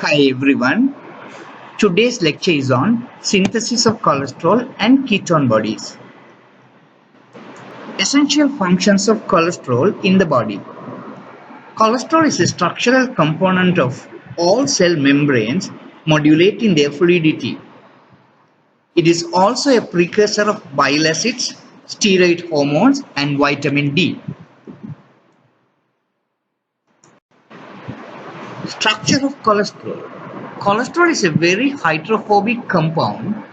Hi everyone. Today's lecture is on synthesis of cholesterol and ketone bodies. Essential functions of cholesterol in the body. Cholesterol is a structural component of all cell membranes modulating their fluidity. It is also a precursor of bile acids, steroid hormones and vitamin D. Structure of cholesterol. Cholesterol is a very hydrophobic compound.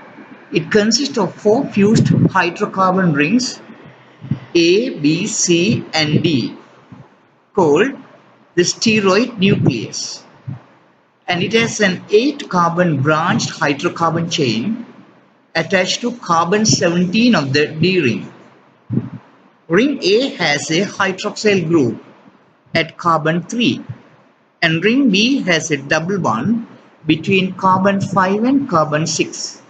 It consists of four fused hydrocarbon rings A, B, C and D called the steroid nucleus, and it has an 8-carbon branched hydrocarbon chain attached to carbon 17 of the D ring. Ring A has a hydroxyl group at carbon 3 and ring B has a double bond between carbon 5 and carbon 6.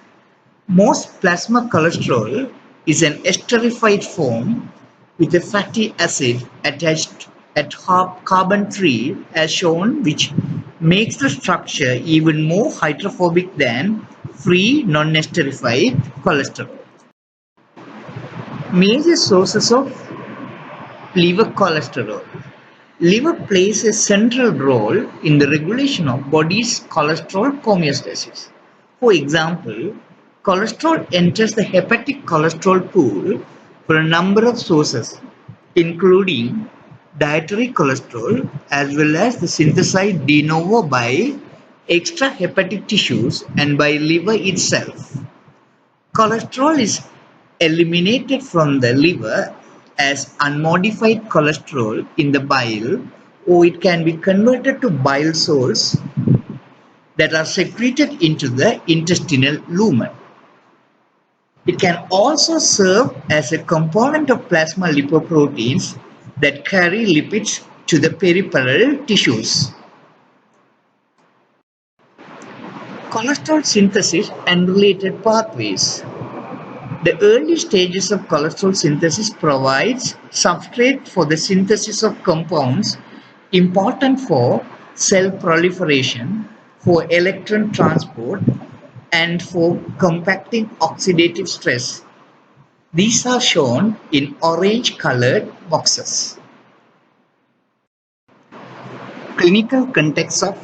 Most plasma cholesterol is an esterified form with a fatty acid attached at carbon 3 as shown, which makes the structure even more hydrophobic than free non-esterified cholesterol. Major sources of liver cholesterol. Liver plays a central role in the regulation of body's cholesterol homeostasis. For example, cholesterol enters the hepatic cholesterol pool for a number of sources, including dietary cholesterol as well as the synthesized de novo by extrahepatic tissues and by liver itself. Cholesterol is eliminated from the liver as unmodified cholesterol in the bile, or it can be converted to bile salts that are secreted into the intestinal lumen. It can also serve as a component of plasma lipoproteins that carry lipids to the peripheral tissues. Cholesterol synthesis and related pathways. The early stages of cholesterol synthesis provides substrate for the synthesis of compounds important for cell proliferation, for electron transport, and for compacting oxidative stress. These are shown in orange-colored boxes. Clinical context of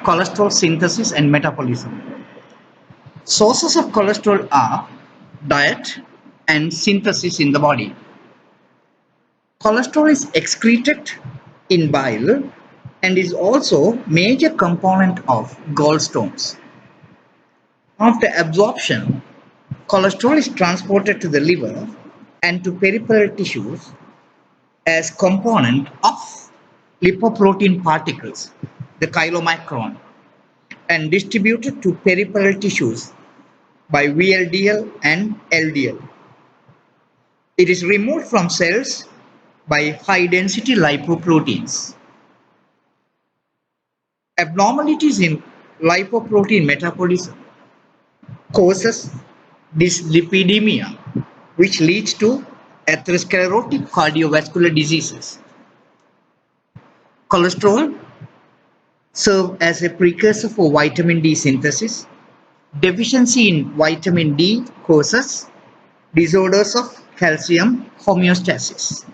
cholesterol synthesis and metabolism. Sources of cholesterol are diet and synthesis in the body. Cholesterol is excreted in bile and is also major component of gallstones. After absorption, cholesterol is transported to the liver and to peripheral tissues as component of lipoprotein particles, the chylomicron, and distributed to peripheral tissues by VLDL and LDL. It is removed from cells by high-density lipoproteins. Abnormalities in lipoprotein metabolism causes dyslipidemia, which leads to atherosclerotic cardiovascular diseases. Cholesterol serves as a precursor for vitamin D synthesis. Deficiency in vitamin D causes disorders of calcium homeostasis.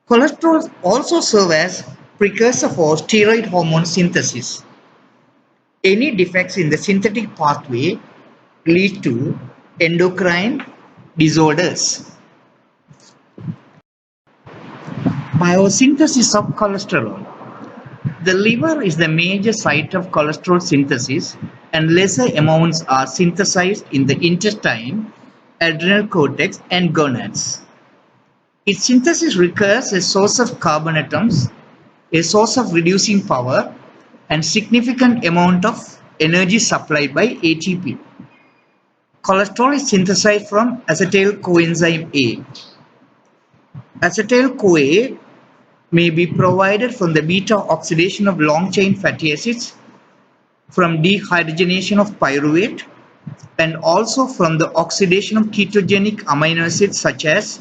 Cholesterol also serves as precursor for steroid hormone synthesis. Any defects in the synthetic pathway lead to endocrine disorders. Biosynthesis of cholesterol. The liver is the major site of cholesterol synthesis, and lesser amounts are synthesized in the intestine, adrenal cortex, and gonads. Its synthesis requires a source of carbon atoms, a source of reducing power, and significant amount of energy supplied by ATP. Cholesterol is synthesized from acetyl coenzyme A. Acetyl-CoA may be provided from the beta oxidation of long-chain fatty acids, from dehydrogenation of pyruvate, and also from the oxidation of ketogenic amino acids such as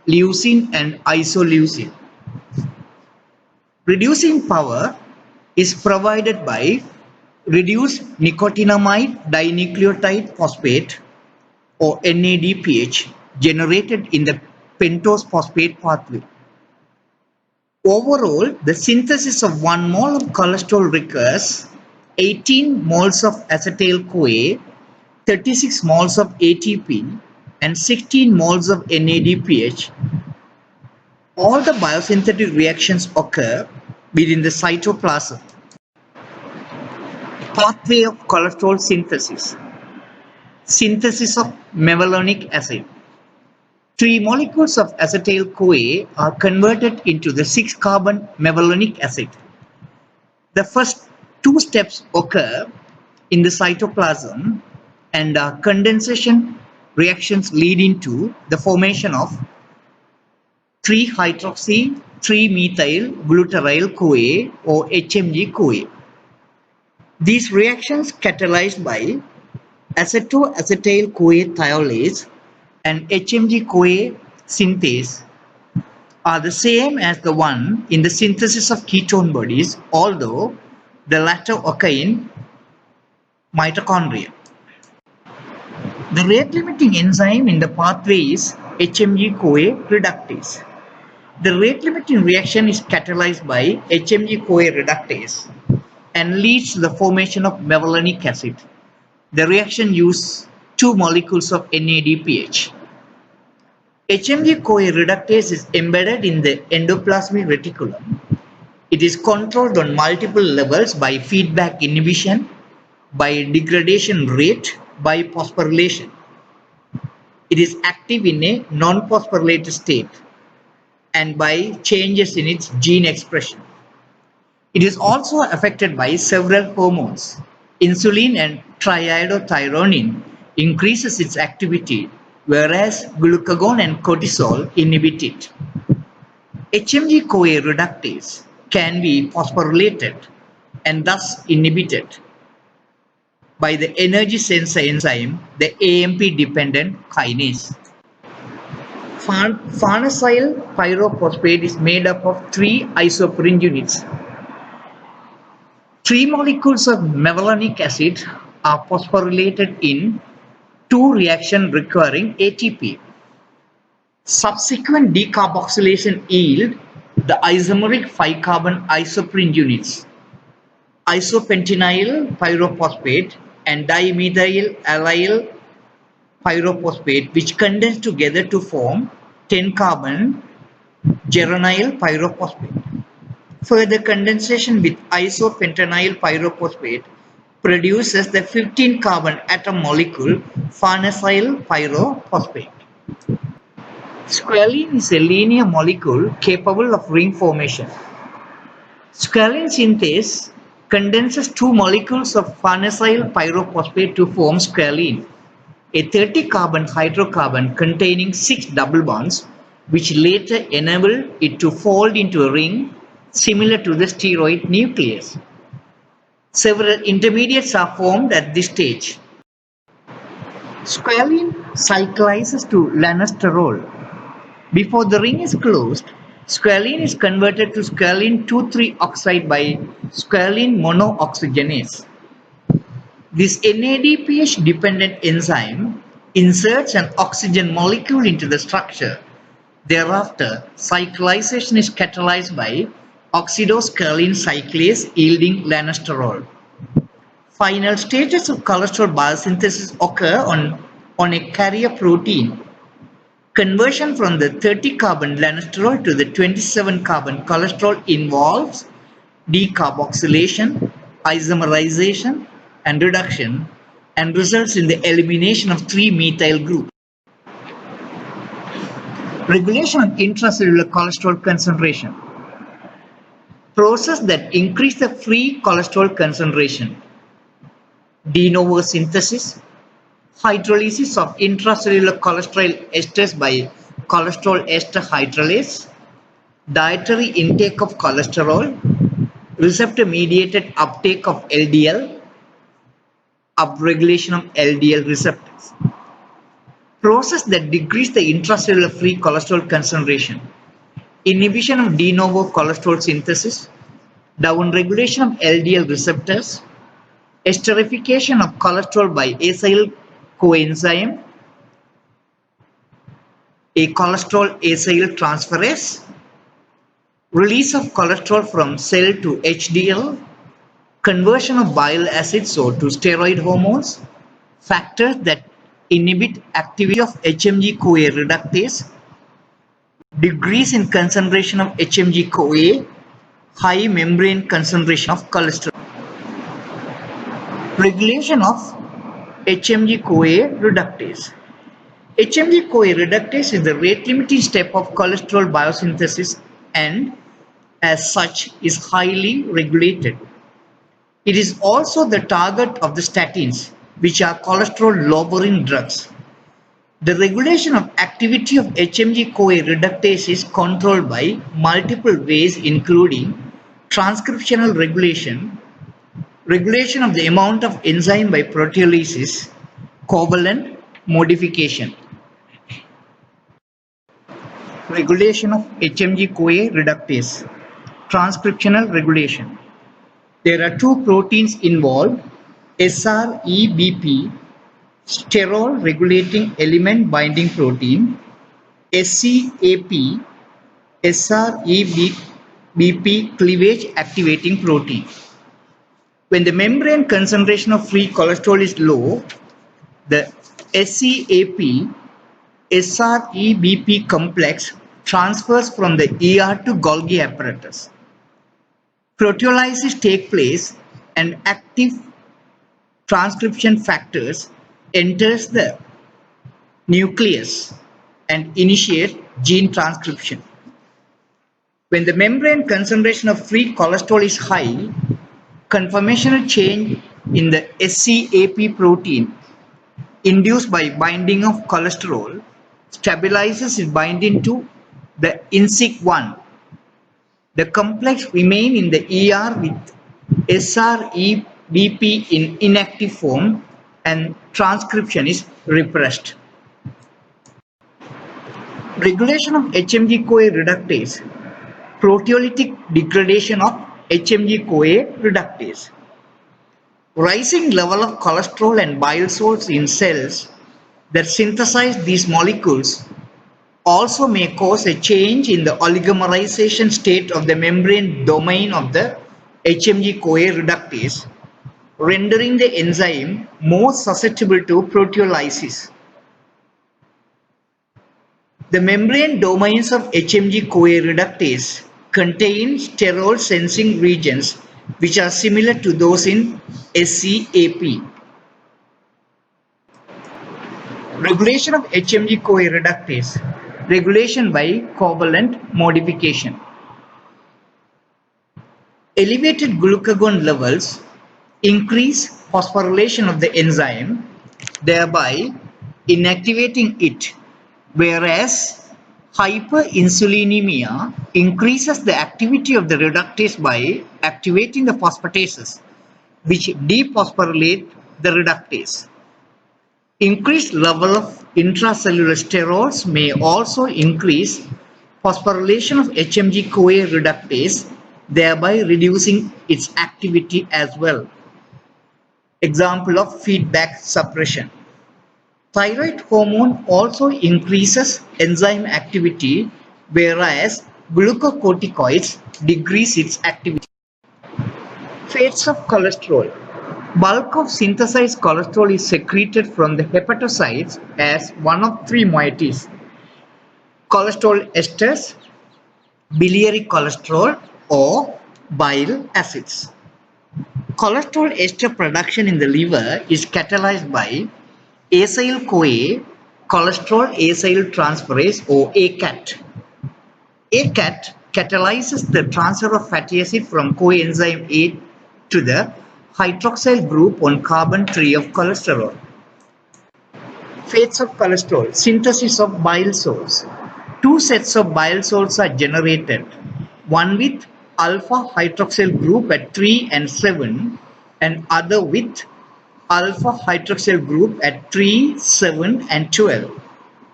leucine and isoleucine. Reducing power is provided by reduced nicotinamide dinucleotide phosphate or NADPH generated in the pentose phosphate pathway. Overall, the synthesis of 1 mole of cholesterol requires 18 moles of acetyl-CoA, 36 moles of ATP, and 16 moles of NADPH. All the biosynthetic reactions occur within the cytoplasm. Pathway of cholesterol synthesis. Synthesis of mevalonic acid. 3 molecules of acetyl-CoA are converted into the 6-carbon mevalonic acid. The first 2 steps occur in the cytoplasm and condensation reactions leading to the formation of 3-hydroxy 3-methyl glutaryl CoA or HMG-CoA. These reactions catalyzed by acetoacetyl-CoA thiolase and HMG-CoA synthase are the same as the one in the synthesis of ketone bodies, although the latter occur in mitochondria. The rate-limiting enzyme in the pathway is HMG-CoA reductase. The rate-limiting reaction is catalyzed by HMG-CoA reductase and leads to the formation of mevalonic acid. The reaction uses 2 molecules of NADPH. HMG-CoA reductase is embedded in the endoplasmic reticulum. It is controlled on multiple levels by feedback inhibition, by degradation rate, by phosphorylation. It is active in a non-phosphorylated state and by changes in its gene expression. It is also affected by several hormones. Insulin and triiodothyronine increases its activity, whereas glucagon and cortisol inhibit it. HMG-CoA reductase can be phosphorylated and thus inhibited by the energy sensor enzyme, the AMP-dependent kinase. Farnesyl pyrophosphate is made up of 3 isoprene units. 3 molecules of mevalonic acid are phosphorylated in 2 reactions requiring ATP. Subsequent decarboxylation yield the isomeric 5-carbon isoprene units, isopentenyl pyrophosphate and dimethyl allyl pyrophosphate, which condense together to form 10-carbon geranyl pyrophosphate. Further condensation with isopentenyl pyrophosphate produces the 15-carbon atom molecule farnesyl pyrophosphate. Squalene is a linear molecule capable of ring formation. Squalene synthase condenses 2 molecules of farnesyl pyrophosphate to form squalene, a 30-carbon hydrocarbon containing 6 double bonds, which later enable it to fold into a ring similar to the steroid nucleus. Several intermediates are formed at this stage. Squalene cyclizes to lanesterol. Before the ring is closed, squalene is converted to squalene 2,3 oxide by squalene monooxygenase. This NADPH dependent enzyme inserts an oxygen molecule into the structure. Thereafter, cyclization is catalyzed by oxidosqualene cyclase yielding lanesterol. Final stages of cholesterol biosynthesis occur on a carrier protein. Conversion from the 30-carbon lanesterol to the 27-carbon cholesterol involves decarboxylation, isomerization, and reduction, and results in the elimination of 3-methyl group. Regulation of intracellular cholesterol concentration. Process that increase the free cholesterol concentration. De novo synthesis, hydrolysis of intracellular cholesterol esters by cholesterol ester hydrolase, dietary intake of cholesterol, receptor-mediated uptake of LDL, upregulation of LDL receptors. Process that decrease the intracellular free cholesterol concentration. Inhibition of de novo cholesterol synthesis, downregulation of LDL receptors, esterification of cholesterol by acyl coenzyme, a cholesterol acyl transferase, release of cholesterol from cell to HDL, conversion of bile acids or to steroid hormones, factors that inhibit activity of HMG-CoA reductase, decrease in concentration of HMG-CoA, high membrane concentration of cholesterol. Regulation of HMG-CoA reductase. HMG-CoA reductase is the rate-limiting step of cholesterol biosynthesis and, as such, is highly regulated. It is also the target of the statins, which are cholesterol-lowering drugs. The regulation of activity of HMG-CoA reductase is controlled by multiple ways, including transcriptional regulation, regulation of the amount of enzyme by proteolysis, covalent modification. Regulation of HMG-CoA reductase. Transcriptional regulation. There are two proteins involved, SREBP, sterol regulating element binding protein, SCAP, SREBP cleavage activating protein. When the membrane concentration of free cholesterol is low, the SCAP SREBP complex transfers from the ER to Golgi apparatus. Proteolysis takes place and active transcription factors enters the nucleus and initiate gene transcription. When the membrane concentration of free cholesterol is high, conformational change in the SCAP protein induced by binding of cholesterol stabilizes its binding to the INSIC1. The complex remains in the ER with SREBP in inactive form and transcription is repressed. Regulation of HMG-CoA reductase. Proteolytic degradation of HMG-CoA reductase. Rising level of cholesterol and bile salts in cells that synthesize these molecules also may cause a change in the oligomerization state of the membrane domain of the HMG-CoA reductase, rendering the enzyme more susceptible to proteolysis. The membrane domains of HMG-CoA reductase contain sterol sensing regions which are similar to those in SCAP. Regulation of HMG-CoA reductase. Regulation by covalent modification. Elevated glucagon levels increase phosphorylation of the enzyme, thereby inactivating it, whereas hyperinsulinemia increases the activity of the reductase by activating the phosphatases, which dephosphorylate the reductase. Increased level of intracellular sterols may also increase phosphorylation of HMG-CoA reductase, thereby reducing its activity as well. Example of feedback suppression. Thyroid hormone also increases enzyme activity, whereas glucocorticoids decrease its activity. Fates of cholesterol. Bulk of synthesized cholesterol is secreted from the hepatocytes as one of three moieties: cholesterol esters, biliary cholesterol, or bile acids. Cholesterol ester production in the liver is catalyzed by acyl-CoA cholesterol acyl transferase or ACAT. ACAT catalyzes the transfer of fatty acid from coenzyme A to the hydroxyl group on carbon tree of cholesterol. Fates of cholesterol. Synthesis of bile salts. Two sets of bile salts are generated, one with alpha hydroxyl group at 3 and 7 and other with alpha hydroxyl group at 3, 7 and 12,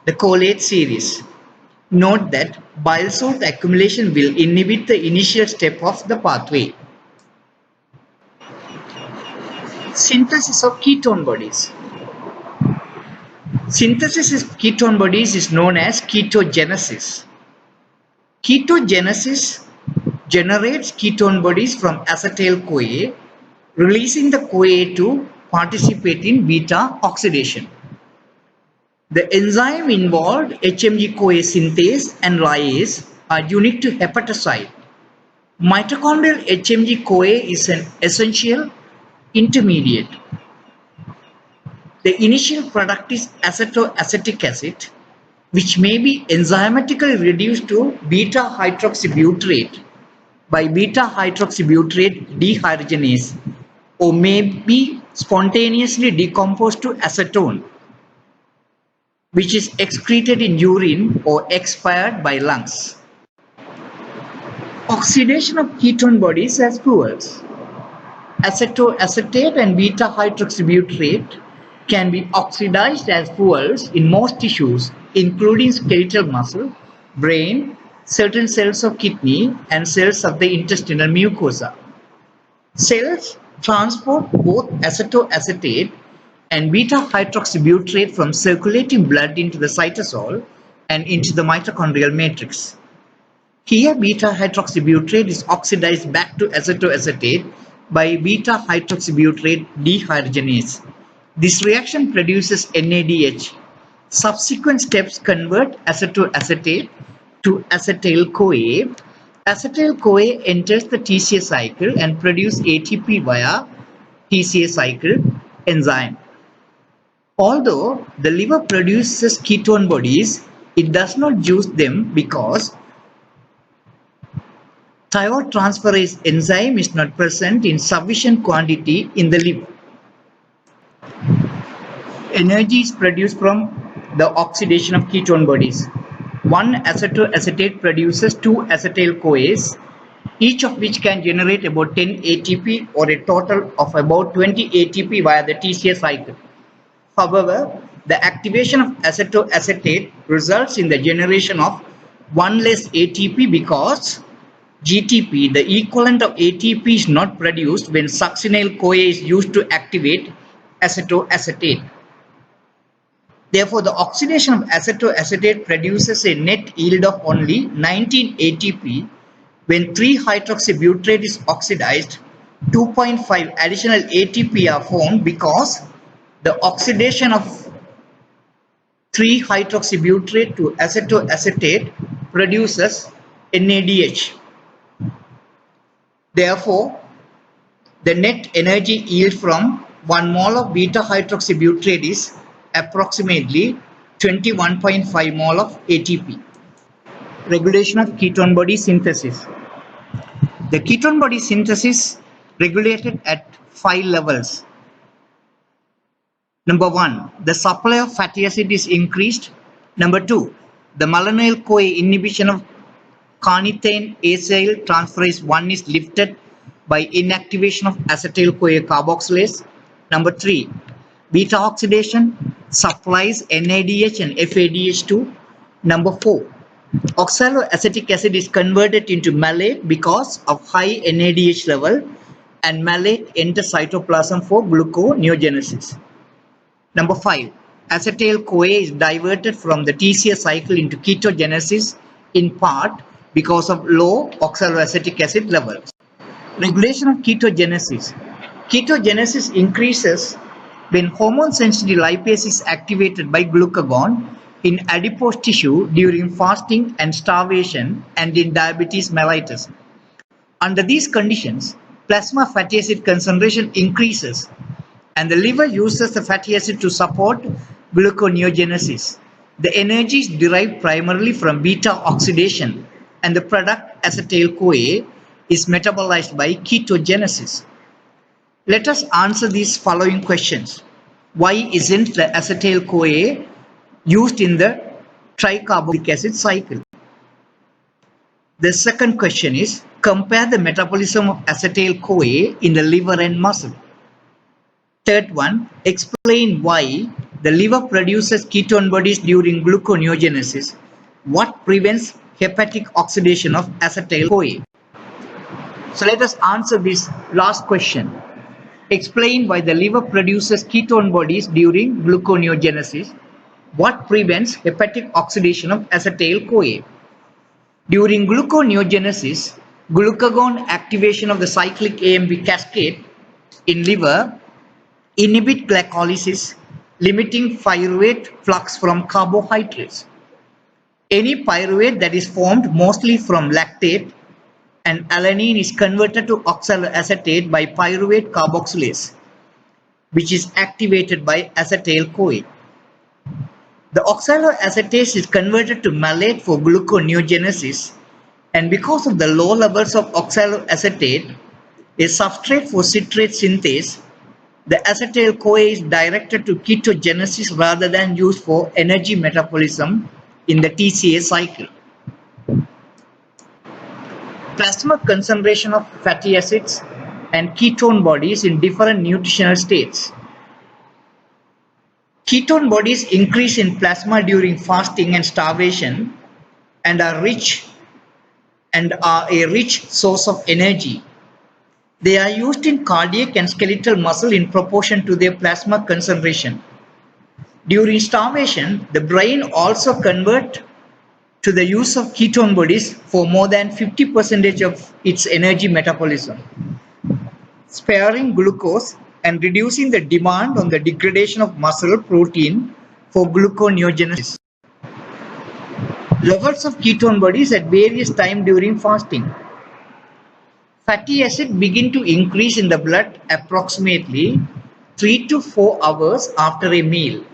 the cholate series. Note that bile salt accumulation will inhibit the initial step of the pathway. Synthesis of ketone bodies. Synthesis of ketone bodies is known as ketogenesis. Ketogenesis generates ketone bodies from acetyl-CoA, releasing the CoA to participate in beta oxidation. The enzyme involved, HMG-CoA synthase and lyase, are unique to hepatocyte. Mitochondrial HMG-CoA is an essential intermediate. The initial product is acetoacetic acid, which may be enzymatically reduced to beta-hydroxybutyrate by beta-hydroxybutyrate dehydrogenase, or may be spontaneously decomposed to acetone, which is excreted in urine or expired by lungs. Oxidation of ketone bodies as fuels. Acetoacetate and beta-hydroxybutyrate can be oxidized as fuels in most tissues, including skeletal muscle, brain, certain cells of kidney, and cells of the intestinal mucosa. Cells transport both acetoacetate and beta-hydroxybutyrate from circulating blood into the cytosol and into the mitochondrial matrix. Here, beta-hydroxybutyrate is oxidized back to acetoacetate by beta-hydroxybutyrate dehydrogenase. This reaction produces NADH. Subsequent steps convert acetoacetate to acetyl-CoA. Acetyl-CoA enters the TCA cycle and produces ATP via TCA cycle enzyme. Although the liver produces ketone bodies, it does not use them because thiotransferase enzyme is not present in sufficient quantity in the liver. Energy is produced from the oxidation of ketone bodies. One acetoacetate produces two acetyl-CoAs, each of which can generate about 10 ATP or a total of about 20 ATP via the TCA cycle. However, the activation of acetoacetate results in the generation of one less ATP because GTP, the equivalent of ATP, is not produced when succinyl-CoA is used to activate acetoacetate. Therefore, the oxidation of acetoacetate produces a net yield of only 19 ATP. When 3-hydroxybutyrate is oxidized, 2.5 additional ATP are formed because the oxidation of 3-hydroxybutyrate to acetoacetate produces NADH. Therefore, the net energy yield from 1 mole of beta-hydroxybutyrate is approximately 21.5 mole of ATP. Regulation of ketone body synthesis. The ketone body synthesis regulated at 5 levels. Number 1, the supply of fatty acid is increased. Number 2, the malonyl-CoA inhibition of carnitine acyl transferase 1 is lifted by inactivation of acetyl-CoA carboxylase. Number 3, beta oxidation supplies NADH and FADH2. Number 4, oxaloacetic acid is converted into malate because of high NADH level, and malate enters cytoplasm for gluconeogenesis. Number 5, acetyl-CoA is diverted from the TCA cycle into ketogenesis in part because of low oxaloacetic acid levels. Regulation of ketogenesis. Ketogenesis increases when hormone-sensitive lipase is activated by glucagon in adipose tissue during fasting and starvation and in diabetes mellitus. Under these conditions, plasma fatty acid concentration increases and the liver uses the fatty acid to support gluconeogenesis. The energy is derived primarily from beta oxidation and the product acetyl-CoA is metabolized by ketogenesis. Let us answer these following questions. Why isn't the acetyl-CoA used in the tricarboxylic acid cycle? The second question is, compare the metabolism of acetyl-CoA in the liver and muscle. Third one, explain why the liver produces ketone bodies during gluconeogenesis. What prevents hepatic oxidation of acetyl-CoA? So let us answer this last question. Explain why the liver produces ketone bodies during gluconeogenesis. What prevents hepatic oxidation of acetyl-CoA? During gluconeogenesis, glucagon activation of the cyclic AMP cascade in liver inhibit glycolysis, limiting pyruvate flux from carbohydrates. Any pyruvate that is formed mostly from lactate and alanine is converted to oxaloacetate by pyruvate carboxylase, which is activated by acetyl-CoA. The oxaloacetate is converted to malate for gluconeogenesis, and because of the low levels of oxaloacetate, a substrate for citrate synthase, the acetyl-CoA is directed to ketogenesis rather than used for energy metabolism in the TCA cycle. Plasma concentration of fatty acids and ketone bodies in different nutritional states. Ketone bodies increase in plasma during fasting and starvation and are a rich source of energy. They are used in cardiac and skeletal muscle in proportion to their plasma concentration. During starvation, the brain also converts to the use of ketone bodies for more than 50% of its energy metabolism, sparing glucose and reducing the demand on the degradation of muscle protein for gluconeogenesis. Levels of ketone bodies at various times during fasting. Fatty acid begin to increase in the blood approximately 3 to 4 hours after a meal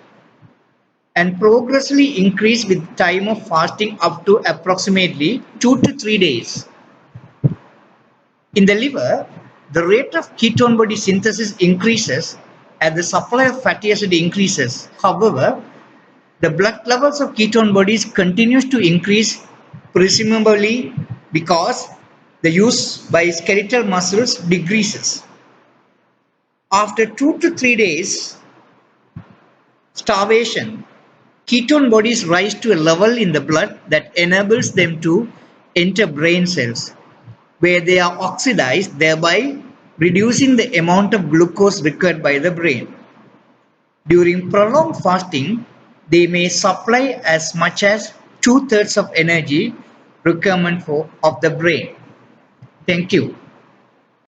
and progressively increase with time of fasting up to approximately 2 to 3 days. In the liver, the rate of ketone body synthesis increases as the supply of fatty acid increases. However, the blood levels of ketone bodies continues to increase presumably because the use by skeletal muscles decreases. After 2 to 3 days starvation, ketone bodies rise to a level in the blood that enables them to enter brain cells, where they are oxidized, thereby reducing the amount of glucose required by the brain. During prolonged fasting, they may supply as much as 2/3 of energy requirement of the brain. Thank you.